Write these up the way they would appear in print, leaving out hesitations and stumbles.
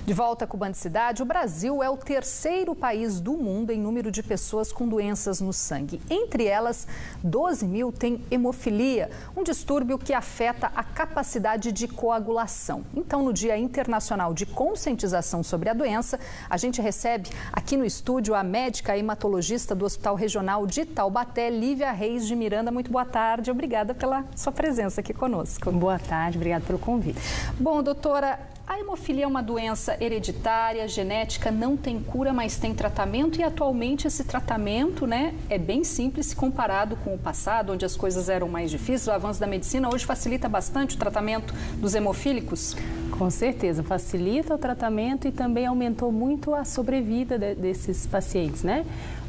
De volta com o Band Cidade, o Brasil é o terceiro país do mundo em número de pessoas com doenças no sangue. Entre elas, 12 mil têm hemofilia, um distúrbio que afeta a capacidade de coagulação. Então, no Dia Internacional de Conscientização sobre a doença, a gente recebe aqui no estúdio a médica hematologista do Hospital Regional de Taubaté, Lívia Reis de Miranda. Muito boa tarde, obrigada pela sua presença aqui conosco. Boa tarde, obrigada pelo convite. Bom, doutora, a hemofilia é uma doença hereditária, genética, não tem cura, mas tem tratamento, e atualmente esse tratamento, é bem simples comparado com o passado, onde as coisas eram mais difíceis. O avanço da medicina hoje facilita bastante o tratamento dos hemofílicos? Com certeza, facilita o tratamento e também aumentou muito a sobrevida desses pacientes,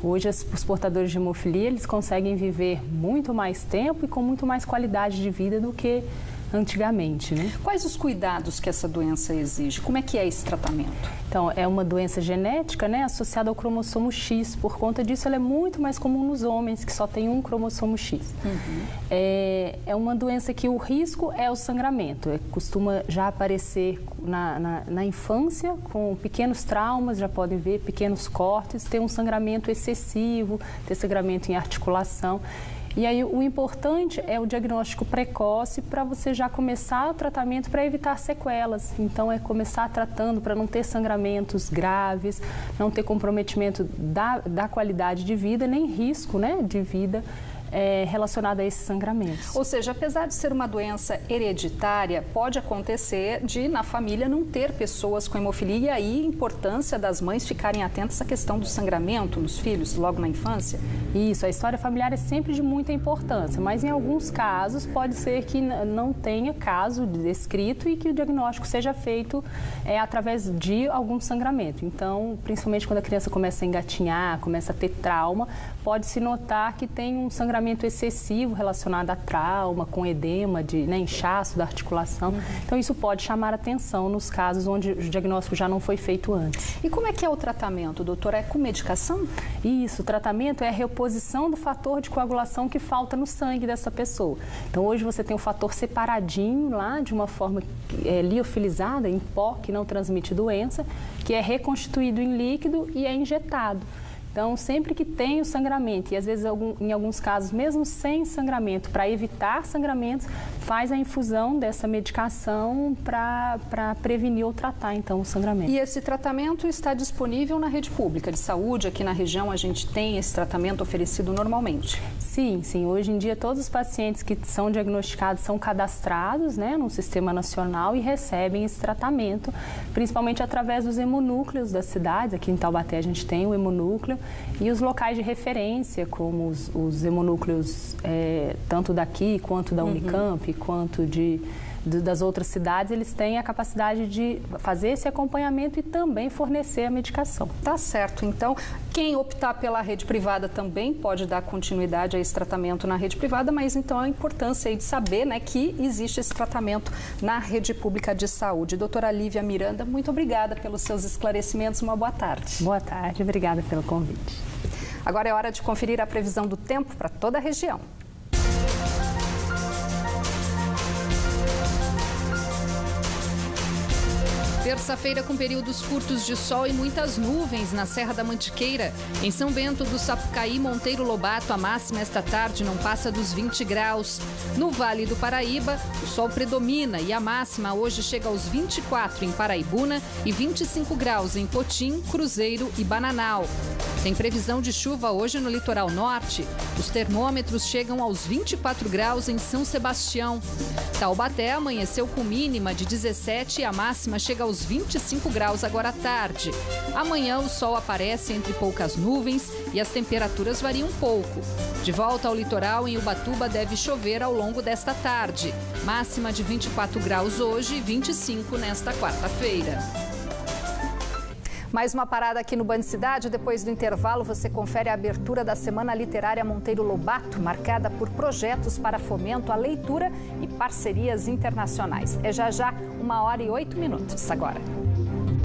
Hoje, os portadores de hemofilia, eles conseguem viver muito mais tempo e com muito mais qualidade de vida do que antigamente, Quais os cuidados que essa doença exige? Como é que é esse tratamento? Então, é uma doença genética, associada ao cromossomo X. Por conta disso, ela é muito mais comum nos homens, que só tem um cromossomo X. É uma doença que o risco é o sangramento. Costuma já aparecer na infância, com pequenos traumas, já podem ver pequenos cortes, ter um sangramento excessivo, ter sangramento em articulação. E aí o importante é o diagnóstico precoce para você já começar o tratamento para evitar sequelas. Então é começar tratando para não ter sangramentos graves, não ter comprometimento da qualidade de vida, nem risco de vida relacionado a esses sangramentos. Ou seja, apesar de ser uma doença hereditária, pode acontecer de na família não ter pessoas com hemofilia, e aí a importância das mães ficarem atentas à questão do sangramento nos filhos logo na infância? Isso, a história familiar é sempre de muita importância, mas em alguns casos pode ser que não tenha caso descrito e que o diagnóstico seja feito através de algum sangramento. Então, principalmente quando a criança começa a engatinhar, começa a ter trauma, pode-se notar que tem um sangramento excessivo relacionado a trauma, com edema, inchaço da articulação. Então, isso pode chamar atenção nos casos onde o diagnóstico já não foi feito antes. E como é que é o tratamento, doutora? É com medicação? Isso, o tratamento é a reposição do fator de coagulação que falta no sangue dessa pessoa. Então, hoje você tem o fator separadinho lá, de uma forma liofilizada, em pó, que não transmite doença, que é reconstituído em líquido e é injetado. Então, sempre que tem o sangramento, e às vezes em alguns casos, mesmo sem sangramento, para evitar sangramentos, faz a infusão dessa medicação para prevenir ou tratar, então, o sangramento. E esse tratamento está disponível na rede pública de saúde? Aqui na região a gente tem esse tratamento oferecido normalmente? Sim. Hoje em dia, todos os pacientes que são diagnosticados são cadastrados, no Sistema Nacional, e recebem esse tratamento, principalmente através dos hemonúcleos das cidades. Aqui em Taubaté a gente tem o hemonúcleo, e os locais de referência, como os hemonúcleos, tanto daqui quanto da Unicamp, quanto das outras cidades, eles têm a capacidade de fazer esse acompanhamento e também fornecer a medicação. Tá certo. Então, quem optar pela rede privada também pode dar continuidade a esse tratamento na rede privada, mas então a importância aí de saber que existe esse tratamento na rede pública de saúde. Doutora Lívia Miranda, muito obrigada pelos seus esclarecimentos. Uma boa tarde. Boa tarde, obrigada pelo convite. Agora é hora de conferir a previsão do tempo para toda a região. Terça-feira com períodos curtos de sol e muitas nuvens na Serra da Mantiqueira. Em São Bento do Sapucaí, Monteiro Lobato, a máxima esta tarde não passa dos 20 graus. No Vale do Paraíba, o sol predomina e a máxima hoje chega aos 24 em Paraibuna e 25 graus em Potim, Cruzeiro e Bananal. Tem previsão de chuva hoje no litoral norte. Os termômetros chegam aos 24 graus em São Sebastião. Taubaté amanheceu com mínima de 17 e a máxima chega aos 25 graus agora à tarde. Amanhã o sol aparece entre poucas nuvens e as temperaturas variam um pouco. De volta ao litoral, em Ubatuba deve chover ao longo desta tarde. Máxima de 24 graus hoje e 25 nesta quarta-feira. Mais uma parada aqui no Band Cidade. Depois do intervalo, você confere a abertura da Semana Literária Monteiro Lobato, marcada por projetos para fomento à leitura e parcerias internacionais. É já 1h08 agora.